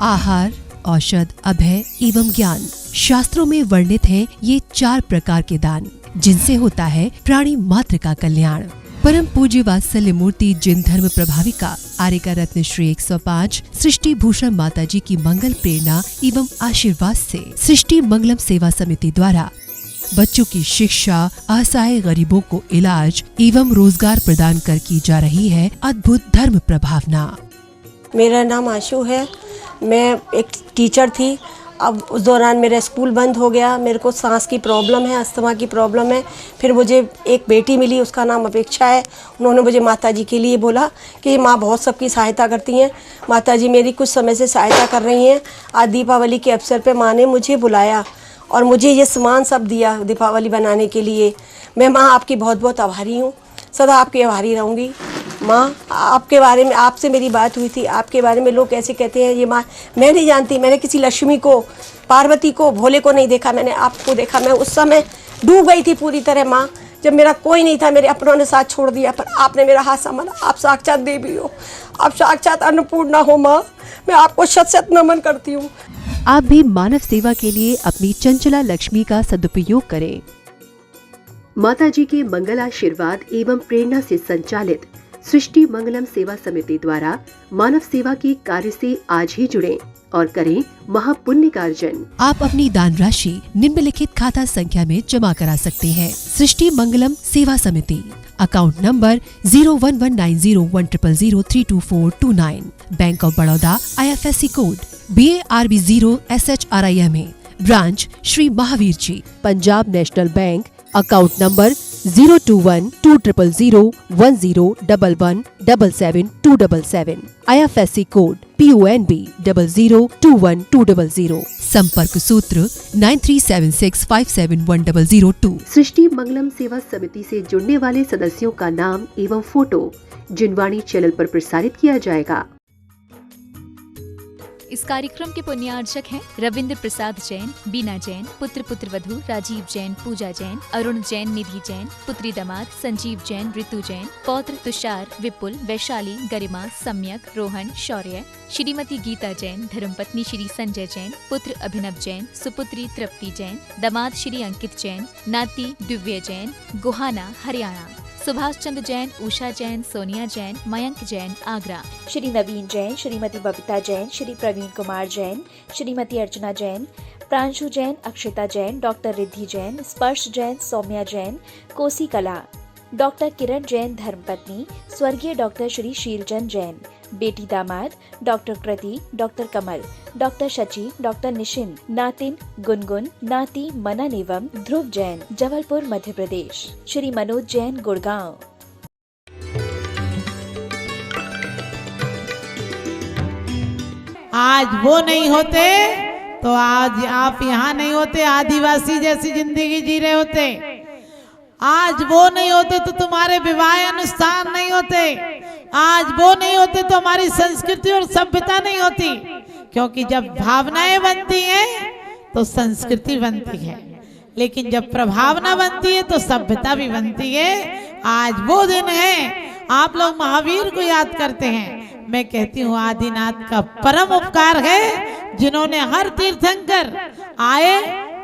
आहार, औषध, अभय एवं ज्ञान। शास्त्रों में वर्णित हैं ये 4 प्रकार के दान, जिनसे होता है प्राणी मात्र का कल्याण। परम पूज्य वात्सल्य मूर्ति जिन धर्म प्रभाविका आर्यका रत्न श्री 105 सृष्टि भूषण माता जी की मंगल प्रेरणा एवं आशीर्वाद से सृष्टि मंगलम सेवा समिति द्वारा बच्चों की शिक्षा, असहाय गरीबों को इलाज एवं रोजगार प्रदान कर की जा रही है अद्भुत धर्म प्रभावना। मेरा नाम आशु है। मैं एक टीचर थी। अब उस दौरान मेरा स्कूल बंद हो गया। मेरे को सांस की प्रॉब्लम है, अस्थमा की प्रॉब्लम है। फिर मुझे एक बेटी मिली, उसका नाम अपेक्षा है। उन्होंने मुझे माताजी के लिए बोला कि माँ बहुत सबकी सहायता करती हैं। माताजी मेरी कुछ समय से सहायता कर रही हैं। आज दीपावली के अवसर पे माँ ने मुझे बुलाया और मुझे ये सामान सब दिया दीपावली बनाने के लिए। मैं माँ आपकी बहुत बहुत आभारी हूँ, सदा आपकी आभारी रहूँगी। माँ, आपके बारे में आपसे मेरी बात हुई थी। आपके बारे में लोग कैसे कहते हैं ये माँ, मैं नहीं जानती। मैंने किसी लक्ष्मी को, पार्वती को, भोले को नहीं देखा, मैंने आपको देखा। मैं उस समय डूब गई थी पूरी तरह माँ, जब मेरा कोई नहीं था, मेरे अपनों ने साथ छोड़ दिया, पर आपने मेरा हाथ संभाला। आप साक्षात देवी हो, आप साक्षात अन्नपूर्णा हो माँ। मैं आपको शत शत नमन करती हूँ। आप भी मानव सेवा के लिए अपनी चंचला लक्ष्मी का सदुपयोग करें। माता जी के मंगल आशीर्वाद एवं प्रेरणा से संचालित सृष्टि मंगलम सेवा समिति द्वारा मानव सेवा के कार्य से आज ही जुड़ें और करें महापुण्य का अर्जन। आप अपनी दान राशि निम्नलिखित खाता संख्या में जमा करा सकते हैं। सृष्टि Mangalam Seva Samiti, account number 01190100032429, bank of Baroda, IFSC code BARB 0 SHRIMA, branch Shri Mahavir ji, Punjab national bank, account number 021220101177 IFSC code PONB 0021200, संपर्क सूत्र 9376571002। सृष्टि मंगलम सेवा समिति से जुड़ने वाले सदस्यों का नाम एवं फोटो जिनवाणी चैनल पर प्रसारित किया जाएगा। इस कार्यक्रम के पुण्यार्चक हैं रविंद्र प्रसाद जैन, बीना जैन, पुत्र वधू राजीव जैन, पूजा जैन, अरुण जैन, निधि जैन, पुत्री दामाद संजीव जैन, ऋतु जैन, पौत्र तुषार, विपुल, वैशाली, गरिमा, सम्यक, रोहन, शौर्य, श्रीमती गीता जैन, धर्मपत्नी श्री संजय जैन, पुत्र अभिनव जैन, सुपुत्री तृप्ति जैन, दामाद श्री अंकित जैन, नाती दिव्य जैन, गुहाना, हरियाणा, सुभाष चंद्र जैन, उषा जैन, सोनिया जैन, मयंक जैन, आगरा, श्री नवीन जैन, श्रीमती बबीता जैन, श्री प्रवीण कुमार जैन, श्रीमती अर्चना जैन, प्रांशु जैन, अक्षिता जैन, डॉक्टर रिद्धि जैन, स्पर्श जैन, सौम्या जैन, कोसी कला, डॉक्टर किरण जैन, धर्मपत्नी स्वर्गीय डॉक्टर श्री शीलचंद जैन, बेटी दामाद डॉक्टर कृति, डॉक्टर कमल, डॉक्टर शची, डॉक्टर निशिन, नातिन गुनगुन, नाती मनन एवं ध्रुव जैन, जबलपुर मध्य प्रदेश, श्री मनोज जैन, गुड़गांव। आज वो नहीं होते तो आज आप यहाँ नहीं होते, आदिवासी जैसी जिंदगी जी रहे होते। आज वो नहीं होते तो तुम्हारे विवाह अनुष्ठान नहीं होते। आज वो नहीं होते तो हमारी संस्कृति और सभ्यता नहीं होती, क्योंकि जब भावनाएं बनती हैं तो संस्कृति बनती है, लेकिन जब प्रभावना बनती है तो सभ्यता भी बनती है। आज वो दिन है, आप लोग महावीर को याद करते हैं। मैं कहती हूँ आदिनाथ का परम उपकार है, जिन्होंने हर तीर्थंकर आए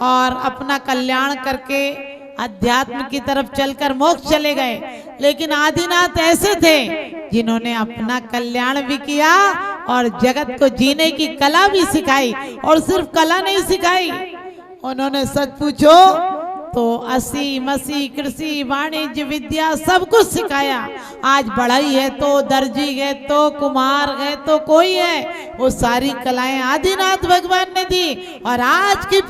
और अपना कल्याण करके अध्यात्म की तरफ चलकर मोक्ष चले गए, लेकिन आदिनाथ ऐसे थे जिन्होंने अपना कल्याण भी किया और जगत को जीने की कला भी सिखाई। और सिर्फ कला नहीं सिखाई, उन्होंने सच पूछो तो असी मसी कृषि वाणिज्य विद्या सब कुछ सिखाया। आज बढ़ई है तो दर्जी है तो कुम्हार है तो कोई है, वो सारी कलाएं आदिनाथ भगवान ने दी। और आज की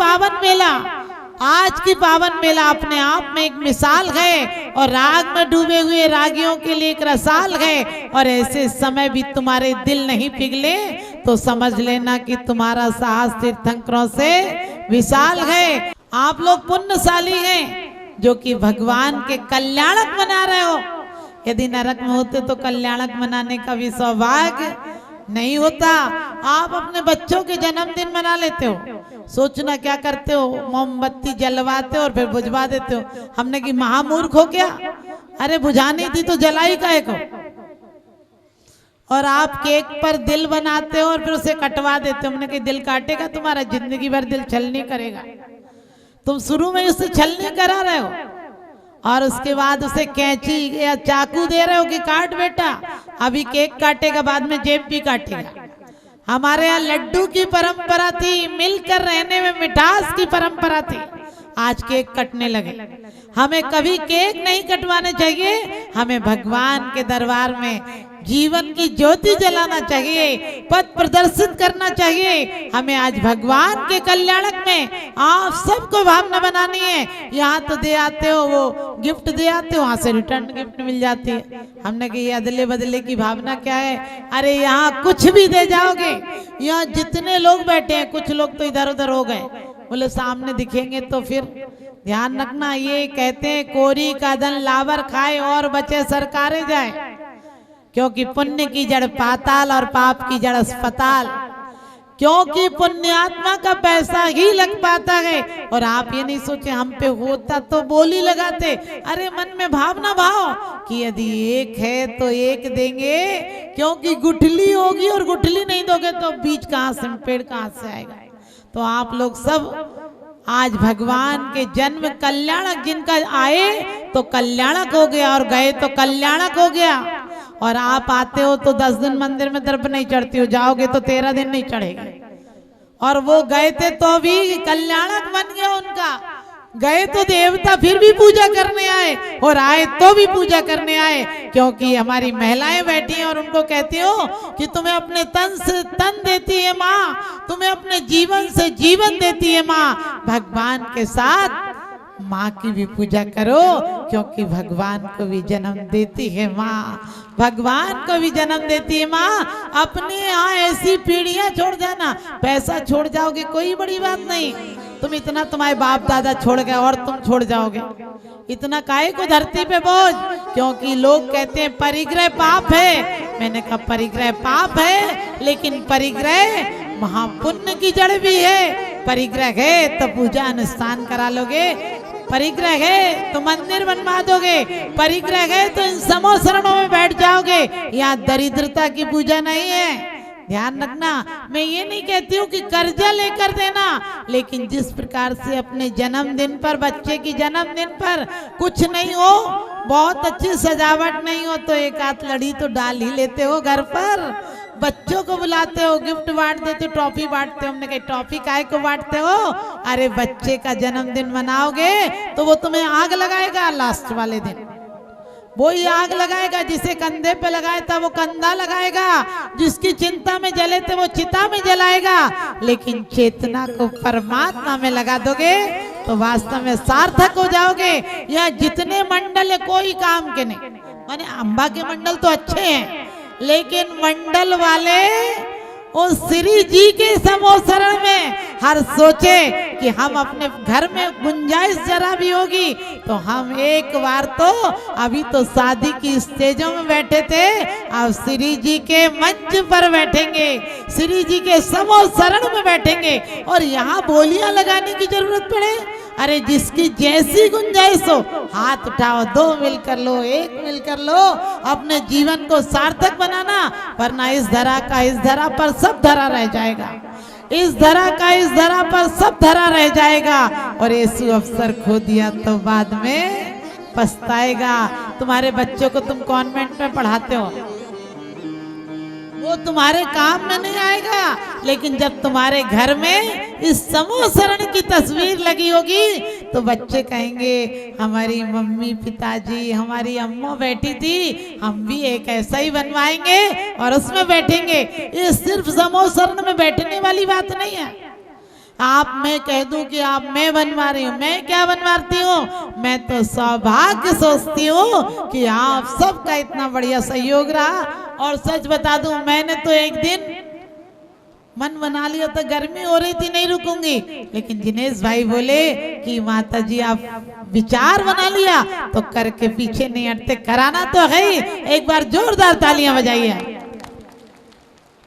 पावन मेला अपने आप में एक मिसाल है और राग में डूबे हुए रागियों के लिए एक रसाल है। और ऐसे समय भी तुम्हारे दिल नहीं पिघले तो समझ लेना कि तुम्हारा साहस तीर्थंकरों से विशाल है। आप लोग पुण्यशाली हैं जो कि भगवान के कल्याणक मना रहे हो। यदि नरक में होते तो कल्याणक मनाने का भी सौभाग्य नहीं होता। आप अपने बच्चों के जन्मदिन मना लेते हो, सोचना क्या करते हो, मोमबत्ती जलवाते हो और फिर बुझवा देते हो। हमने कि महामूर्ख हो क्या, अरे बुझानी थी तो जलाई काहे को। और आप केक पर दिल बनाते हो और फिर उसे कटवा देते हो। हमने कहा दिल काटेगा तुम्हारा, जिंदगी भर दिल छल नहीं करेगा। तुम शुरू में उससे छल नहीं करा रहे हो और उसके बाद उसे कैंची या चाकू दे रहे हो कि काट बेटा, अभी केक काटेगा, बाद में जेब भी काटेगा। हमारे यहाँ लड्डू की परंपरा थी, मिलकर रहने में मिठास की परंपरा थी, आज केक कटने लगे। हमें कभी केक नहीं कटवाने चाहिए, हमें भगवान के दरबार में जीवन की ज्योति जलाना चाहिए, पथ प्रदर्शित करना चाहिए। हमें आज भगवान के कल्याणक में आप सबको भावना बनानी है। यहाँ तो दे आते हो, वो गिफ्ट दे आते हो, वहां से रिटर्न गिफ्ट मिल जाती है। हमने कहा ये अदले बदले की भावना क्या है? अरे यहाँ कुछ भी दे जाओगे, यहाँ जितने लोग बैठे हैं, कुछ लोग तो इधर उधर हो गए, बोले सामने दिखेंगे तो फिर ध्यान रखना। ये कहते हैं कोरी का धन लावर खाए और बचे सरकारे जाए, क्योंकि पुण्य की जड़ पाताल और पाप की जड़ अस्पताल। क्योंकि पुण्यात्मा का पैसा ही लग पाता है। और आप ये नहीं सोचे हम पे होता तो बोली लगाते, अरे मन में भावना भाव कि यदि एक है तो एक देंगे, क्योंकि गुठली होगी और गुठली नहीं दोगे तो बीज कहाँ से, पेड़ कहाँ से आएगा। तो आप लोग सब आज भगवान के जन्म कल्याणक, जिनका आए तो कल्याणक हो गया और गए तो कल्याणक हो गया। और आप आते हो तो 10 दिन मंदिर में दर्प नहीं चढ़ती हो, जाओगे तो 13 दिन नहीं चढ़ेगा। और वो गए थे तो भी कल्याणक बन गया उनका, गए तो देवता फिर भी पूजा करने आए और आए तो भी पूजा करने आए। क्योंकि हमारी महिलाएं बैठी हैं और उनको कहती हो कि तुम्हें अपने तन से तन देती है माँ, तुम्हें अपने जीवन से जीवन देती है माँ। भगवान के साथ माँ की भी पूजा करो, क्योंकि भगवान को भी जन्म देती है माँ, भगवान को भी जन्म देती है माँ। अपने यहाँ ऐसी पीढ़ियां छोड़ जाना, पैसा छोड़ जाओगे कोई बड़ी बात नहीं, तुम इतना तुम्हारे बाप दादा छोड़ गए और तुम छोड़ जाओगे, इतना काहे को धरती पे बोझ। क्योंकि लोग कहते हैं परिग्रह पाप है, मैंने कहा परिग्रह पाप है, लेकिन परिग्रह महापुण्य की जड़ भी है। परिग्रह है तो पूजा अनुष्ठान करा लोगे, परिग्रह है तो मंदिर बनवा दोगे, परिग्रह है तो इन समो शरणों में बैठ जाओगे। यहाँ दरिद्रता की पूजा नहीं है, ध्यान रखना। मैं ये नहीं कहती हूँ कि कर्जा लेकर देना, लेकिन जिस प्रकार से अपने जन्मदिन पर, बच्चे की जन्मदिन पर कुछ नहीं हो, बहुत अच्छी सजावट नहीं हो तो एक आध लड़ी तो डाल ही लेते हो घर पर, बच्चों को बुलाते हो, गिफ्ट बांट देते हो, टॉफी बांटते हो। हमने कहा टॉफी काहे को बांटते हो? अरे बच्चे का जन्मदिन मनाओगे तो वो तुम्हें आग लगाएगा लास्ट वाले दिन, वो ही आग लगाएगा। जिसे कंधे पे लगाया था वो कंधा लगाएगा, जिसकी चिंता में जले थे वो चिता में जलाएगा। लेकिन चेतना को परमात्मा में लगा दोगे तो वास्तव में सार्थक हो जाओगे। यह जितने मंडल है कोई काम के नहीं, माने अंबा के मंडल तो अच्छे हैं, लेकिन मंडल वाले उस श्री जी के समोसरण में हर सोचे कि हम अपने घर में गुंजाइश जरा भी होगी तो हम एक बार तो, अभी तो शादी की स्टेजों में बैठे थे, अब श्री जी के मंच पर बैठेंगे, श्री जी के समोसरण में बैठेंगे। और यहाँ बोलियां लगाने की जरूरत पड़े, अरे जिसकी जैसी गुंजाइश हो हाथ उठाओ, 2 मिलकर लो, 1 मिलकर लो, अपने जीवन को सार्थक बनाना। वरना इस धरा का इस धरा पर सब धरा रह जाएगा, इस धरा का इस धरा पर सब धरा रह जाएगा। और ऐसे अवसर खो दिया तो बाद में पछताएगा। तुम्हारे बच्चों को तुम कॉन्वेंट में पढ़ाते हो, वो तुम्हारे काम में नहीं आएगा, लेकिन जब तुम्हारे घर में इस समोसरण की तस्वीर लगी होगी तो बच्चे कहेंगे हमारी मम्मी पिताजी, हमारी अम्मा बैठी थी, हम भी एक ऐसा ही बनवाएंगे और उसमें बैठेंगे। ये सिर्फ समोसरण में बैठने वाली बात नहीं है। आप मैं कह दूं कि आप मैं बनवा रही हूँ, मैं क्या बनवाती हूँ? मैं तो सौभाग्य सोचती हूँ कि आप सबका इतना बढ़िया सहयोग रहा। और सच बता दूं, मैंने तो एक दिन मन बना लिया था, गर्मी हो रही थी नहीं रुकूंगी, लेकिन जिनेश भाई बोले कि माता जी आप विचार बना लिया तो करके पीछे नहीं हटते, कराना तो है ही। एक बार जोरदार तालियां बजाइए।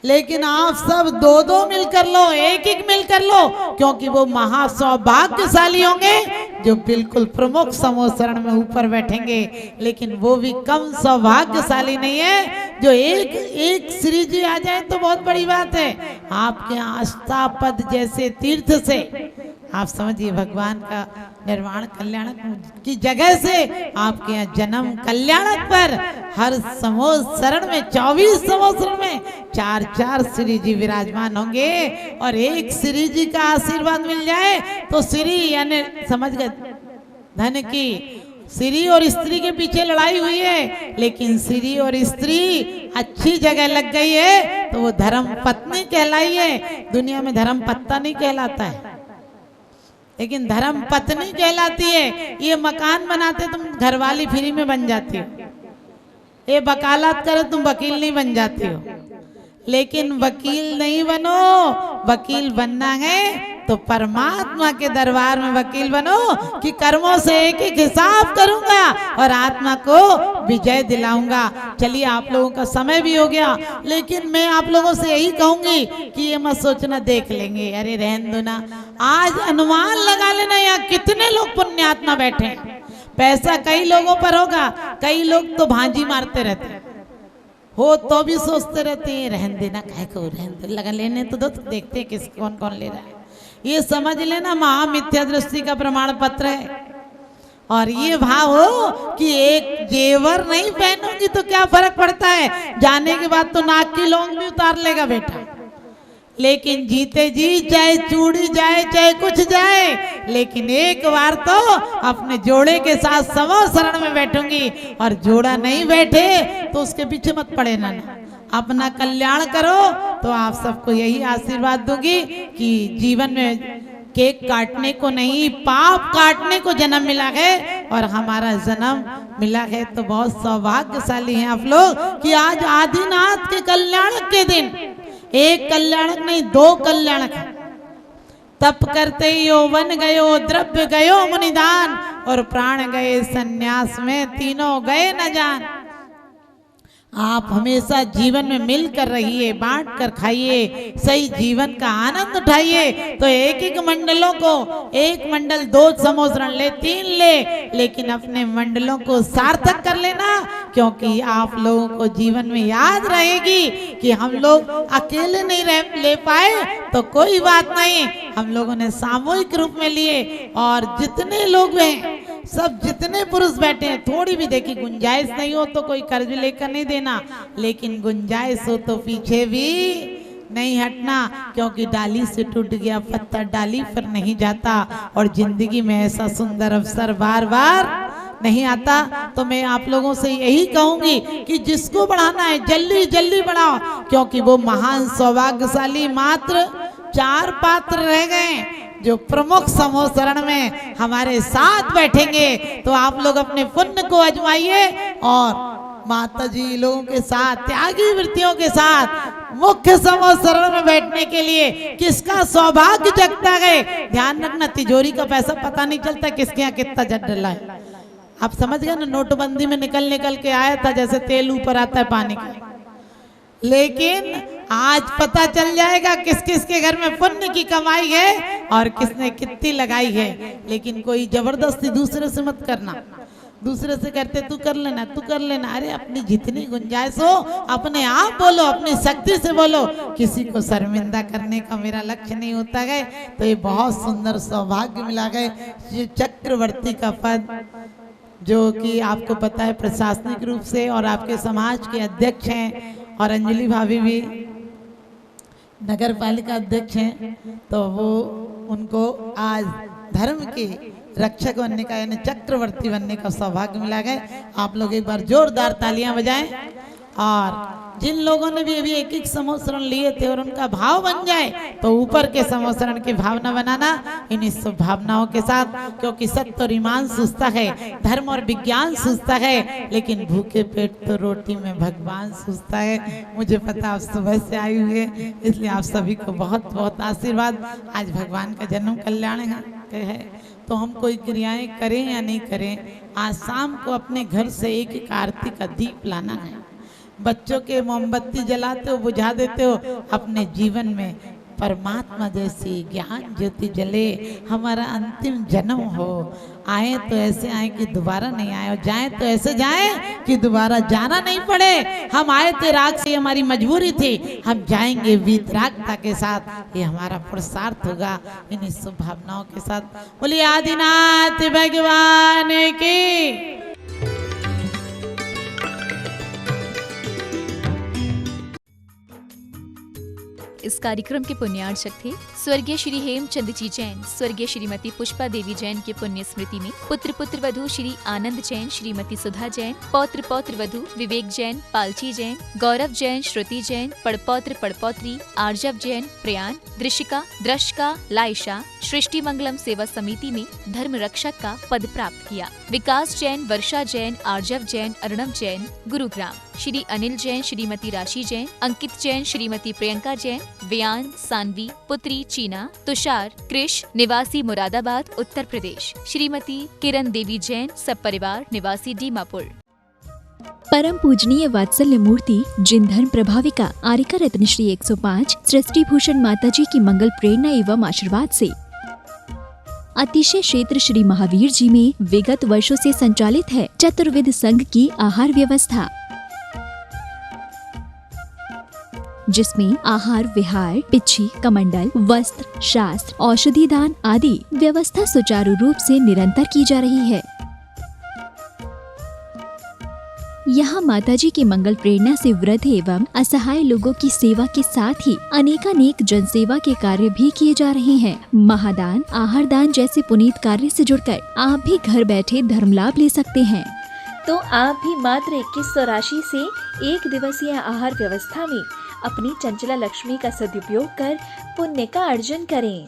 लेकिन आप सब 2-2 मिलकर लो, 1-1 मिलकर लो, क्योंकि वो महासौभाग्यशाली होंगे जो बिल्कुल प्रमुख समूह शरण में ऊपर बैठेंगे, लेकिन वो भी कम सौभाग्यशाली नहीं है जो एक श्री जी आ जाए तो बहुत बड़ी बात है। आपके यहाँ अष्टापद जैसे तीर्थ से आप समझिए भगवान का निर्वाण कल्याणक की जगह से आपके यहाँ जन्म कल्याणक पर हर समूह शरण में 24 समूह शरण में 4 श्री जी विराजमान होंगे और एक श्री जी का आशीर्वाद मिल जाए तो श्री यानी समझ गए धन की। श्री और स्त्री के पीछे लड़ाई हुई है, लेकिन श्री और स्त्री अच्छी जगह लग गई है तो वो धर्म पत्नी कहलाई है। दुनिया में धर्म पत्ता नहीं कहलाता है, लेकिन धर्म पत्नी कहलाती है। ये मकान बनाते तुम घरवाली फ्री में बन जाती हो, ये वकालत करो तुम वकील नहीं बन जाती हो। लेकिन वकील नहीं बनो, वकील बनना है तो परमात्मा के दरबार में वकील बनो कि कर्मों से एक एक हिसाब करूंगा और आत्मा को विजय दिलाऊंगा। चलिए आप लोगों का समय भी हो गया, लेकिन मैं आप लोगों से यही कहूंगी कि ये मत सोचना देख लेंगे, अरे रहन दो ना। आज अनुमान लगा लेना यहाँ कितने लोग पुण्यात्मा बैठे हैं। पैसा कई लोगों पर होगा, कई लोग तो भांजी मारते रहते हो तो भी सोचते रहते हैं रहन देना, काहे को रहन दो, लगा लेने तो दो, तो देखते हैं किस कौन कौन ले रहा है। ये समझ लेना महामिथ्या दृष्टि का प्रमाण पत्र है। और ये भाव हो कि एक जेवर नहीं पहनूंगी तो क्या फर्क पड़ता है, जाने के बाद तो नाक की लौंग भी उतार लेगा बेटा। लेकिन जीते जी चाहे चूड़ी जाए चाहे कुछ जाए, लेकिन एक बार तो अपने जोड़े के साथ समूह शरण में बैठूंगी। और जोड़ा नहीं बैठे तो उसके पीछे मत पड़े ना, अपना कल्याण करो। तो आप सबको यही आशीर्वाद दूंगी कि जीवन में केक काटने को नहीं, पाप काटने को जन्म मिला है और हमारा जन्म मिला है तो बहुत सौभाग्यशाली हैं आप लोग कि आज आदिनाथ के कल्याणक के दिन एक कल्याणक नहीं 2 कल्याणक। तप करते ही यौवन गयो, द्रव्य गयो मुनिदान और प्राण गए सन्यास में, तीनों गए न जान। आप हमेशा जीवन में मिलकर रहिए, बांट कर खाइए, सही जीवन का आनंद उठाइए। तो एक एक मंडलों को, एक मंडल 2 समूह शरण ले, 3 ले, लेकिन अपने मंडलों को सार्थक कर लेना, क्योंकि आप लोगों को जीवन में याद रहेगी कि हम लोग अकेले नहीं ले पाए तो कोई बात नहीं, हम लोगों ने सामूहिक रूप में लिए। और जितने लोग हैं सब, जितने पुरुष बैठे हैं, थोड़ी भी देखी गुंजाइश नहीं हो तो कोई कर्ज लेकर नहीं देना, लेकिन गुंजाइश हो तो पीछे भी नहीं हटना, क्योंकि डाली से टूट गया पत्ता डाली पर नहीं जाता। और जिंदगी में ऐसा सुंदर अवसर बार बार नहीं आता। तो मैं आप लोगों से यही कहूंगी कि जिसको बढ़ाना है जल्दी जल्दी बढ़ाओ, क्योंकि वो महान सौभाग्यशाली मात्र 4 पात्र रह गए जो प्रमुख समूह शरण में हमारे साथ बैठेंगे। तो आप लोग अपने पुण्य को आजमाइए और माता जी लोगों के साथ, त्यागी वृत्तियों के साथ मुख्य समूह शरण में बैठने के लिए किसका सौभाग्य जगता है। ध्यान रखना, तिजोरी का पैसा पता नहीं चलता किसके यहाँ कितना जट डला है। आप समझ गए ना, नोटबंदी में निकल निकल के आया था जैसे तेल ऊपर आता है पानी का, लेकिन आज पता चल जाएगा किस किस के घर में पुण्य की कमाई है और किसने कितनी लगाई है। लेकिन कोई जबरदस्ती दूसरे से मत करना, दूसरे से करते तू कर लेना, तू कर लेना। अरे अपनी जितनी गुंजाइश हो अपने आप बोलो, अपनी शक्ति से बोलो, किसी को शर्मिंदा करने का मेरा लक्ष्य नहीं होता है। तो ये बहुत सुंदर सौभाग्य मिला है। ये चक्रवर्ती का पद जो कि आपको पता है प्रशासनिक रूप से और आपके समाज के अध्यक्ष हैं, और अंजलि भाभी भी नगर पालिका अध्यक्ष हैं, तो वो उनको आज धर्म के रक्षक बनने का यानी चक्रवर्ती बनने का सौभाग्य मिला है। आप लोग एक बार जोरदार तालियां बजाएं। और जिन लोगों ने भी अभी एक एक समूह शरण लिए थे और उनका भाव बन जाए तो ऊपर के समूह शरण की भावना बनाना इन सब भावनाओं के साथ, क्योंकि सत्य और ईमान सूझता है, धर्म और विज्ञान सूझता है, लेकिन भूखे पेट तो रोटी में भगवान सूझता है। मुझे पता आप सुबह से आई हुई है, इसलिए आप सभी को बहुत बहुत आशीर्वाद। आज भगवान का जन्म कल्याण है तो हम कोई क्रियाएं करें या नहीं करें, आज शाम को अपने घर से एक एक आरती का दीप लाना है। बच्चों के मोमबत्ती जलाते हो, बुझा देते हो, अपने जीवन में परमात्मा जैसी ज्ञान ज्योति जले, हमारा अंतिम जन्म हो। आए तो ऐसे आए कि दोबारा नहीं आए, और जाए तो ऐसे जाए कि दोबारा जाना नहीं पड़े। हम आए थे राग से, हमारी मजबूरी थी, हम जाएंगे वीतरागता के साथ, ये हमारा पुरुषार्थ होगा। इन्हीं शुभ भावनाओं के साथ बोलिए आदिनाथ भगवान की। इस कार्यक्रम के पुण्यार्चक थे स्वर्गीय श्री हेमचंद जी जैन, स्वर्गीय श्रीमती पुष्पा देवी जैन की पुण्य स्मृति में पुत्र पुत्र वधु श्री आनंद जैन, श्रीमती सुधा जैन, पौत्र पौत्र वधु विवेक जैन, पालची जैन, गौरव जैन, श्रुति जैन, पड़पौत्र पड़पौत्री आर्जव जैन, प्रयान, दृशिका, द्रशिका, लाइशा सृष्टि मंगलम सेवा समिति में धर्म रक्षक का पद प्राप्त किया। विकास जैन, वर्षा जैन, आर्जव जैन, अर्णव जैन, गुरुग्राम, श्री अनिल जैन, श्रीमती राशि जैन, अंकित जैन, श्रीमती प्रियंका जैन, व्यान, सानवी, पुत्री चीना, तुषार, कृष, निवासी मुरादाबाद उत्तर प्रदेश, श्रीमती किरण देवी जैन, सब परिवार निवासी दीमापुर। परम पूजनीय वात्सल्य मूर्ति जिन धर्म प्रभाविका आरिका रत्न श्री 105 सृष्टि भूषण माताजी की मंगल प्रेरणा एवं आशीर्वाद से अतिशय क्षेत्र श्री महावीर जी में विगत वर्षों से संचालित है चतुर्विध संघ की आहार व्यवस्था, जिसमें आहार विहार, पिच्छी, कमंडल, वस्त्र, शास्त्र, औषधि दान आदि व्यवस्था सुचारू रूप से निरंतर की जा रही है। यहाँ माताजी की मंगल प्रेरणा से वृद्ध एवं असहाय लोगों की सेवा के साथ ही अनेकानेक जनसेवा के कार्य भी किए जा रहे हैं। महादान, आहार दान जैसे पुनीत कार्य से जुड़कर आप भी घर बैठे धर्म लाभ ले सकते हैं। तो आप भी मात्र 2100 राशि से 1 दिवसीय आहार व्यवस्था में अपनी चंचला लक्ष्मी का सदुपयोग कर पुण्य का अर्जन करें।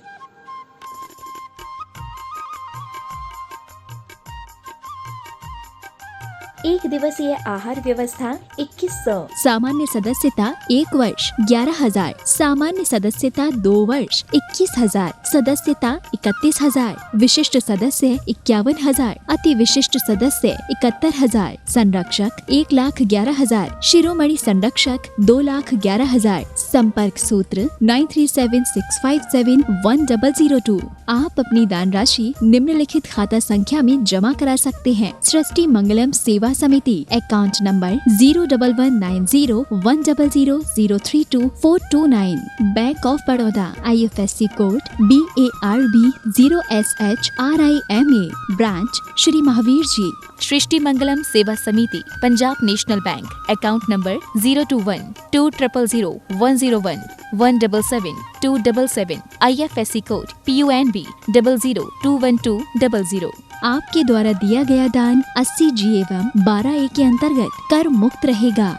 एक दिवसीय आहार व्यवस्था 2100। सामान्य सदस्यता 1 वर्ष 11,000, सामान्य सदस्यता 2 वर्ष 21,000, सदस्यता 31,000, विशिष्ट सदस्य 51,000, अति विशिष्ट सदस्य 71,000, संरक्षक 1,11,000, शिरोमणि संरक्षक 2,11,000। संपर्क सूत्र 9376571002। आप अपनी दान राशि निम्नलिखित खाता संख्या में जमा करा सकते हैं। सृष्टि Mangalam Seva Samiti, account number 011901000032429, bank of Baroda, IFSC code BARB 0SHRIMA, branch Shri Mahavir ji. Srishti Mangalam Seva Samiti, Punjab national bank, account number 021-20010177-277, IFSC code PUNB 0021200। आपके द्वारा दिया गया दान 80G एवं 12A के अंतर्गत कर मुक्त रहेगा।